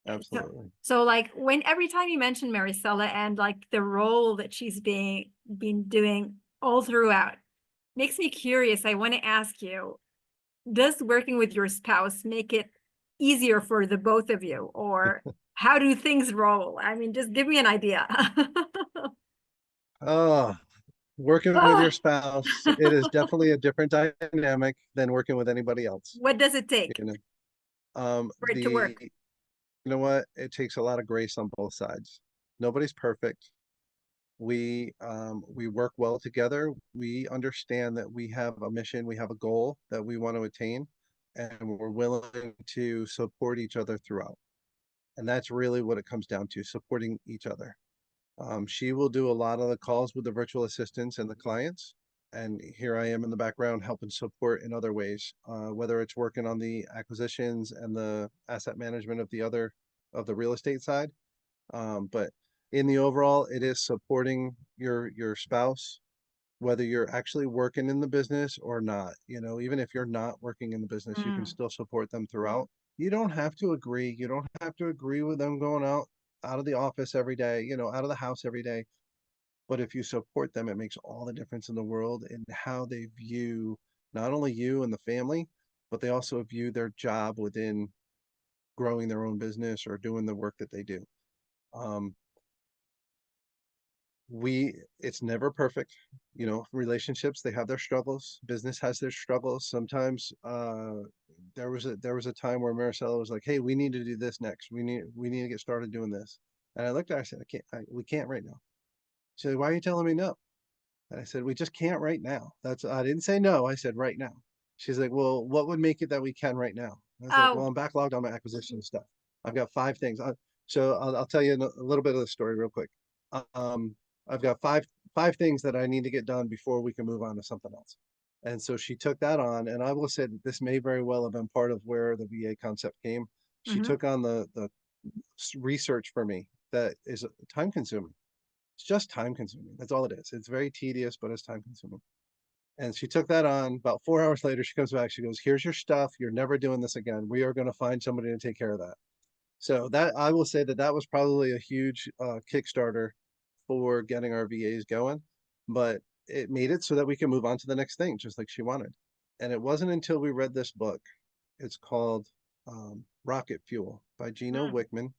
So, Absolutely. so like every time you mention Maricela and like the role that she's been doing all throughout, makes me curious. I want to ask you, does working with your spouse make it easier for the both of you, or how do things roll? I mean, just give me an idea. Oh, working with your Oh, spouse, it is definitely a different dynamic than working with anybody else. what does it take You know, for it to work? you know what? It takes a lot of grace on both sides. Nobody's perfect. We work well together. We understand that we have a mission, we have a goal that we want to attain, and we're willing to support each other throughout. And that's really what it comes down to, supporting each other. She will do a lot of the calls with the virtual assistants and the clients. And here I am in the background helping support in other ways, whether it's working on the acquisitions and the asset management of the real estate side. But in the overall, it is supporting your spouse, whether you're actually working in the business or not. Even if you're not working in the business, you can Mm, still support them throughout. You don't have to agree. You don't have to agree with them going out of the office every day, out of the house every day. But if you support them, it makes all the difference in the world in how they view not only you and the family, but they also view their job within growing their own business or doing the work that they do. Um, it's never perfect. Relationships, they have their struggles. Business has their struggles. Sometimes there was a time where Maricela was like, hey, we need to do this next. We need to get started doing this. And I looked at her, I said, we can't right now. She said, why are you telling me no? And I said, we just can't right now. I didn't say no, I said right now. She's like, well, what would make it that we can right now? I was like, well, oh, I'm backlogged on my acquisition stuff. I've got 5 things. So I'll tell you a little bit of the story real quick. Um, I've got five things that I need to get done before we can move on to something else. And so she took that on, and I will say that this may very well have been part of where the VA concept came. She mhm. took on the research for me that is time consuming. It's just time consuming. That's all it is. It's very tedious, but it's time consuming. And she took that on. About 4 hours later, she comes back. She goes, here's your stuff. You're never doing this again. We are going to find somebody to take care of that. So that I will say that was probably a huge Kickstarter for getting our VAs going, but it made it so that we can move on to the next thing, just like she wanted. And it wasn't until we read this book. It's called Rocket Fuel by Gino Mm, Wickman,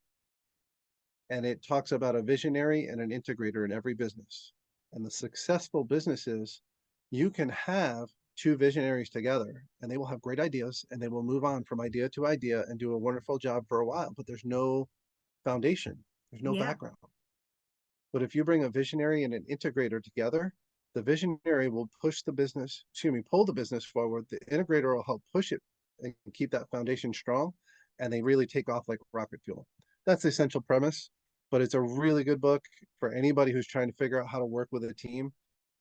and it talks about a visionary and an integrator in every business. And the successful businesses, you can have two visionaries together and they will have great ideas and they will move on from idea to idea and do a wonderful job for a while, but there's no foundation, there's no yeah. background. But if you bring a visionary and an integrator together, the visionary will pull the business forward. The integrator will help push it and keep that foundation strong. And they really take off like rocket fuel. That's the essential premise, but it's a really good book for anybody who's trying to figure out how to work with a team.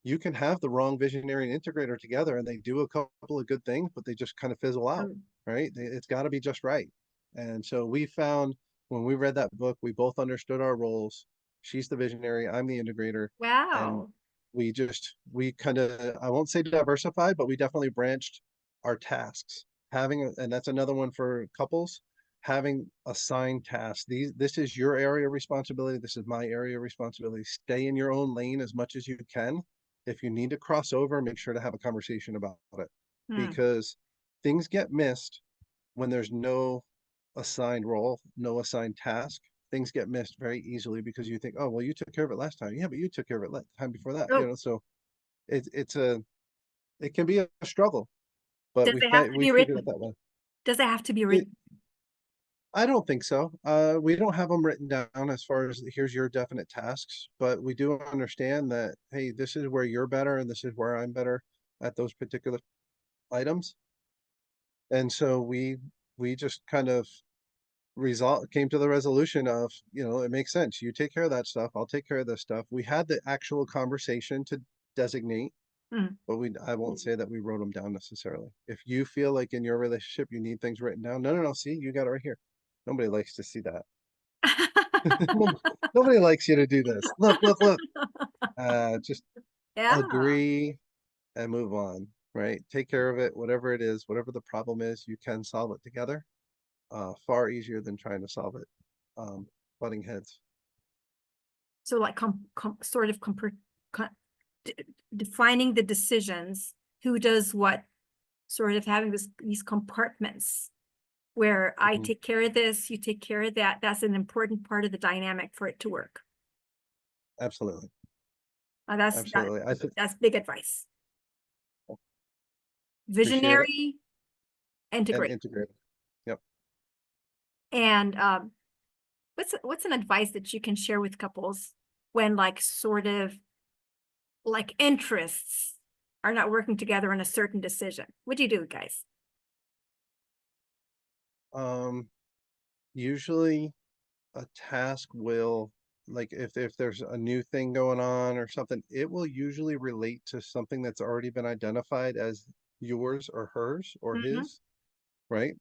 You can have the wrong visionary and integrator together and they do a couple of good things, but they just kind of fizzle out, Mm. right? It's got to be just right. And so we found when we read that book, we both understood our roles. She's the visionary, I'm the integrator, and Wow. we kind of, I won't say diversified, but we definitely branched our tasks. And that's another one for couples, having assigned tasks. This is your area of responsibility. This is my area of responsibility. Stay in your own lane as much as you can. If you need to cross over, make sure to have a conversation about it, Mm. because things get missed when there's no assigned role, no assigned task. Things get missed very easily because you think, oh, well, you took care of it last time. Yeah, but you took care of it last time before that. Oh, So it can be a struggle, but does it have to we be figured it written? that way. Does it have to be It written? I don't think so. We don't have them written down as far as here's your definite tasks, but we do understand that, hey, this is where you're better and this is where I'm better at those particular items. And so we just kind of came to the resolution of, it makes sense. You take care of that stuff. I'll take care of this stuff. We had the actual conversation to designate, Mm. but I won't say that we wrote them down necessarily. If you feel like in your relationship, you need things written down, no, see, you got it right here. Nobody likes to see that. Nobody likes you to do this. Look. Just Yeah. agree and move on. right? Take care of it, whatever it is, whatever the problem is, you can solve it together. Far easier than trying to solve it, butting heads. So like sort of com defining the decisions, who does what, sort of having these compartments where I Mhm. take care of this, you take care of that. That's an important part of the dynamic for it to work. Absolutely, That's absolutely. I think that's big advice. appreciate it Visionary, and integrate. integrate. Yep. And what's an advice that you can share with couples when like sort of like interests are not working together on a certain decision? What do you do, guys? Usually a task will, like if there's a new thing going on or something, it will usually relate to something that's already been identified as yours or hers or Mm-hmm. his, right?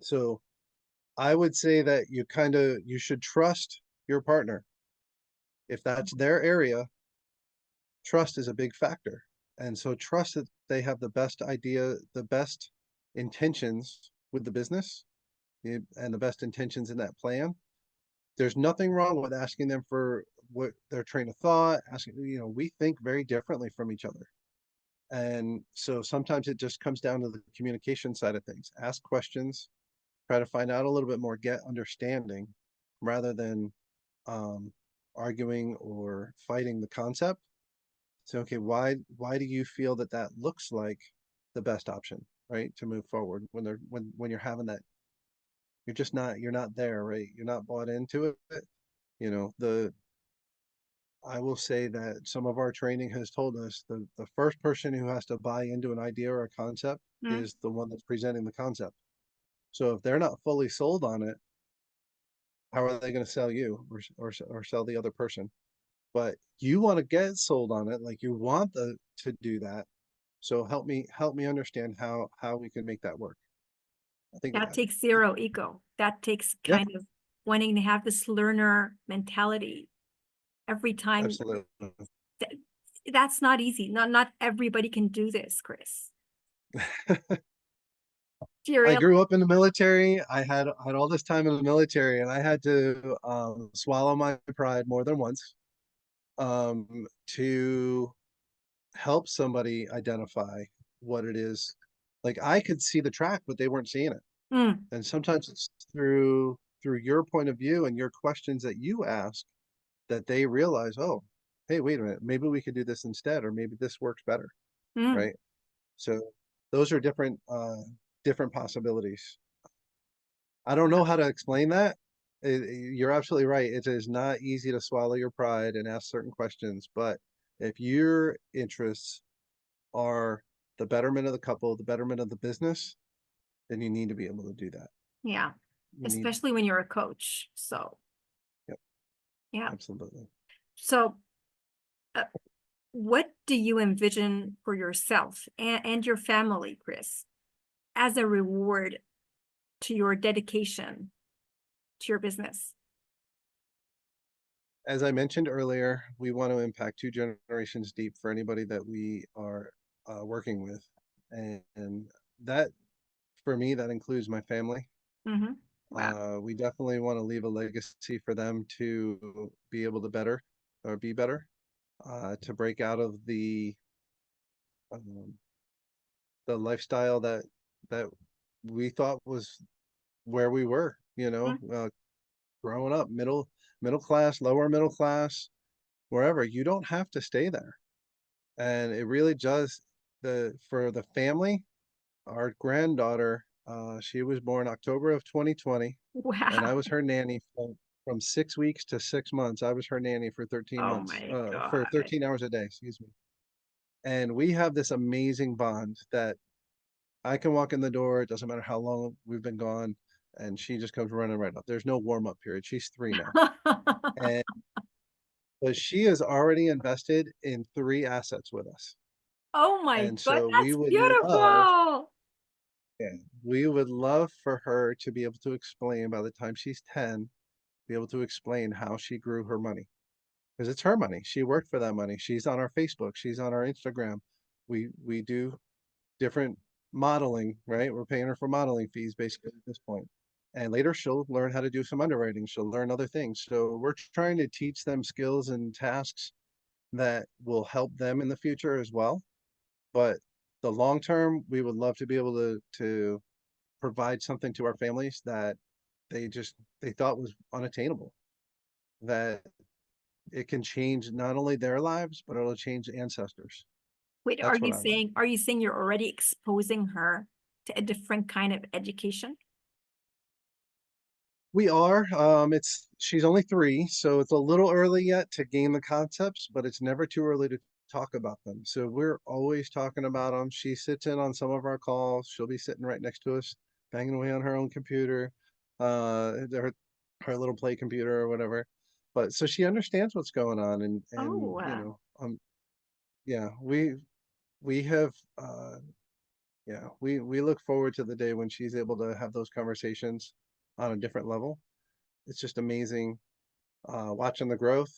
So I would say that you should trust your partner. If that's their area, trust is a big factor. And so trust that they have the best idea, the best intentions with the business and the best intentions in that plan. There's nothing wrong with asking them for what their train of thought, asking, we think very differently from each other. And so sometimes it just comes down to the communication side of things. Ask questions, try to find out a little bit more, get understanding rather than um, arguing or fighting the concept. So, okay, why do you feel that that looks like the best option, right, to move forward when you're having that, you're not there, right? You're not bought into it. You know, I will say that some of our training has told us the first person who has to buy into an idea or a concept Mm-hmm. is the one that's presenting the concept. So if they're not fully sold on it, how are they going to sell you or sell the other person? But you want to get sold on it, like you want to do that. So help me understand how we can make that work. I think That takes zero ego. That takes yeah, kind of wanting to have this learner mentality every time. absolutely. That's not easy. Not everybody can do this, Chris. I Really? grew up in the military. I had all this time in the military, and I had to swallow my pride more than once to help somebody identify what it is. Like I could see the track, but they weren't seeing it. Mm, And sometimes it's through your point of view and your questions that you ask that they realize, oh, hey, wait a minute, maybe we could do this instead, or maybe this works better, mm. right? So those are different possibilities. I don't know how to explain that. You're absolutely right. It is not easy to swallow your pride and ask certain questions, but if your interests are the betterment of the couple, the betterment of the business, then you need to be able to do that. Yeah. You need, Especially when you're a coach. So, yep, yeah. absolutely. So, uh, what do you envision for yourself and your family, Chris, as a reward to your dedication to your business? As I mentioned earlier, we want to impact two generations deep for anybody that we are working with. And that, for me, that includes my family. Mm-hmm. Wow. We definitely want to leave a legacy for them to be able to better or be better, to break out of um, the lifestyle that we thought was where we were, growing up, middle class, lower middle class, wherever. You don't have to stay there. And it really does for the family, our granddaughter, she was born October of 2020, and I Wow. was her nanny from 6 weeks to 6 months. I was her nanny for 13 Oh months, my for God. 13 hours a day, excuse me. And we have this amazing bond that I can walk in the door. It doesn't matter how long we've been gone. And she just comes running right up. There's no warm up period. She's 3 now. And but she is already invested in 3 assets with us. Oh my And God, so that's beautiful. yeah, we would love for her to be able to explain by the time she's 10, be able to explain how she grew her money. Because it's her money. She worked for that money. She's on our Facebook. She's on our Instagram. we do different modeling, right? We're paying her for modeling fees basically at this point. And later she'll learn how to do some underwriting. She'll learn other things. So we're trying to teach them skills and tasks that will help them in the future as well. But the long term, we would love to be able to provide something to our families that they thought was unattainable. That it can change not only their lives, but it'll change ancestors. Wait, That's what I love. are you saying you're already exposing her to a different kind of education? We are. She's only 3, so it's a little early yet to gain the concepts, but it's never too early to talk about them. So we're always talking about them. She sits in on some of our calls. She'll be sitting right next to us, banging away on her own computer, her little play computer or whatever. But so she understands what's going on, and Oh, yeah, we have yeah, we look forward to the day when she's able to have those conversations on a different level. It's just amazing watching the growth.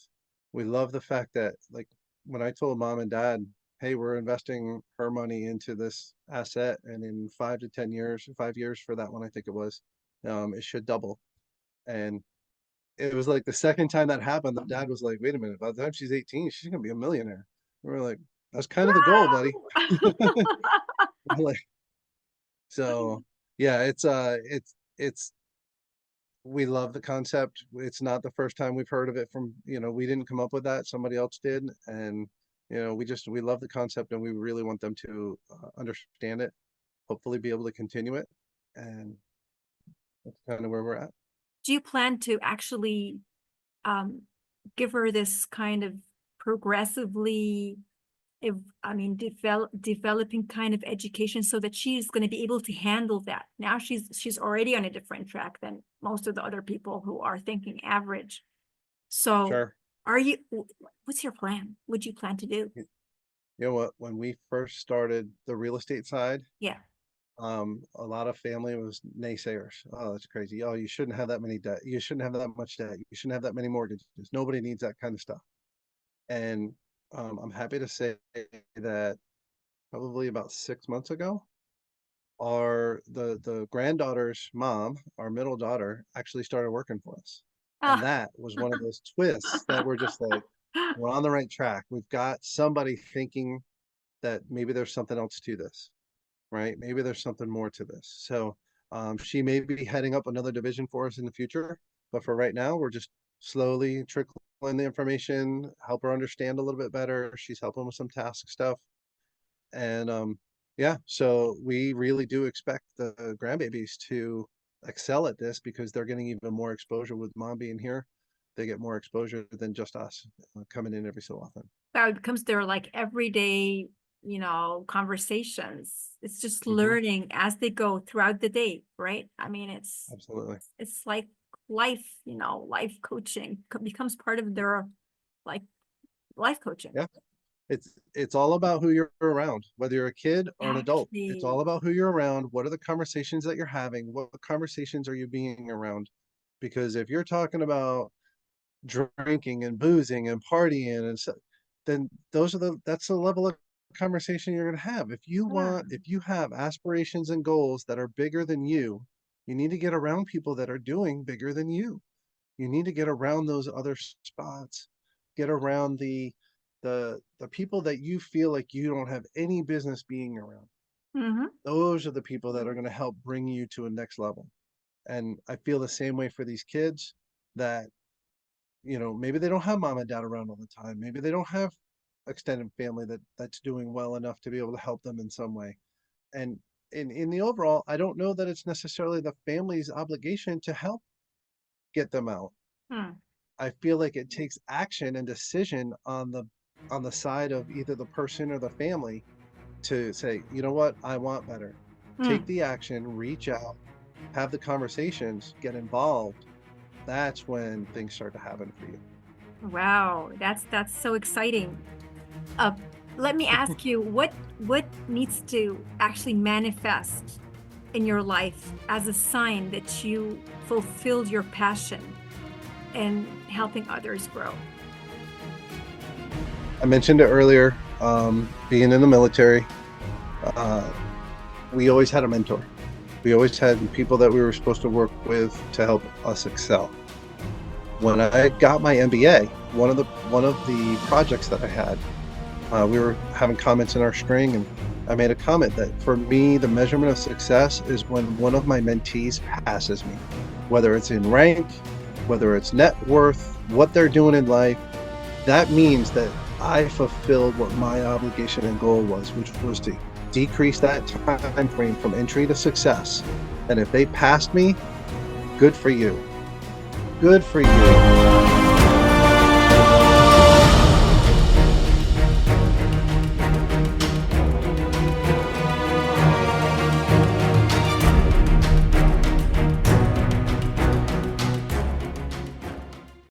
We love the fact that, like, when I told mom and dad, hey, we're investing her money into this asset, and in 5 to 10 years, 5 years for that one, I think it was, it should double. And it was like the second time that happened, the dad was like, wait a minute, by the time she's 18, she's gonna be a millionaire. We were like, that's kind of the goal, buddy. wow. Like, so yeah, it's we love the concept. It's not the first time we've heard of it from, we didn't come up with that, somebody else did. And, we love the concept, and we really want them to understand it, hopefully be able to continue it. And that's kind of where we're at. Do you plan to actually give her this kind of progressively, developing kind of education so that she's going to be able to handle that? Now she's already on a different track than most of the other people who are thinking average. So Sure. what's your plan? What you plan to do? You know what? When we first started the real estate side, Yeah. a lot of family was naysayers. Oh, that's crazy. Oh, you shouldn't have that many debt. You shouldn't have that much debt. You shouldn't have that many mortgages. Nobody needs that kind of stuff. And I'm happy to say that probably about 6 months ago, the granddaughter's mom, our middle daughter, actually started working for us. And Ah. that was one of those twists that we're just like, we're on the right track. We've got somebody thinking that maybe there's something else to this, right? Maybe there's something more to this. So she may be heading up another division for us in the future, but for right now, we're just slowly trickling the information, help her understand a little bit better. She's helping with some task stuff. And yeah, so we really do expect the grandbabies to excel at this because they're getting even more exposure with mom being here. They get more exposure than just us coming in every so often. Wow, it becomes their like everyday, conversations. It's just Hmm. learning as they go throughout the day, right? Absolutely. It's like life, life coaching becomes part of their like life coaching. Yeah. It's all about who you're around, whether you're a kid or an adult. It's Exactly. all about who you're around. What are the conversations that you're having? What conversations are you being around? Because if you're talking about drinking and boozing and partying and so, then that's the level of conversation you're going to have. Yeah. If you have aspirations and goals that are bigger than you need to get around people that are doing bigger than you. You need to get around those other spots, get around the people that you feel like you don't have any business being around. Mm-hmm. Those are the people that are going to help bring you to a next level. And I feel the same way for these kids that, maybe they don't have mom and dad around all the time. Maybe they don't have extended family that's doing well enough to be able to help them in some way. And in the overall, I don't know that it's necessarily the family's obligation to help get them out. Hmm. I feel like it takes action and decision on the side of either the person or the family to say, you know what, I want better. Take Hmm. the action, reach out, have the conversations, get involved. That's when things start to happen for you. Wow, that's so exciting. Uh, Let me ask you, what needs to actually manifest in your life as a sign that you fulfilled your passion in helping others grow? I mentioned it earlier. being in the military, we always had a mentor. We always had people that we were supposed to work with to help us excel. When I got my MBA, one of the projects that I had, we were having comments in our string, and I made a comment that for me, the measurement of success is when one of my mentees passes me, whether it's in rank, whether it's net worth, what they're doing in life. That means that I fulfilled what my obligation and goal was, which was to decrease that time frame from entry to success. And if they passed me, good for you. Good for you.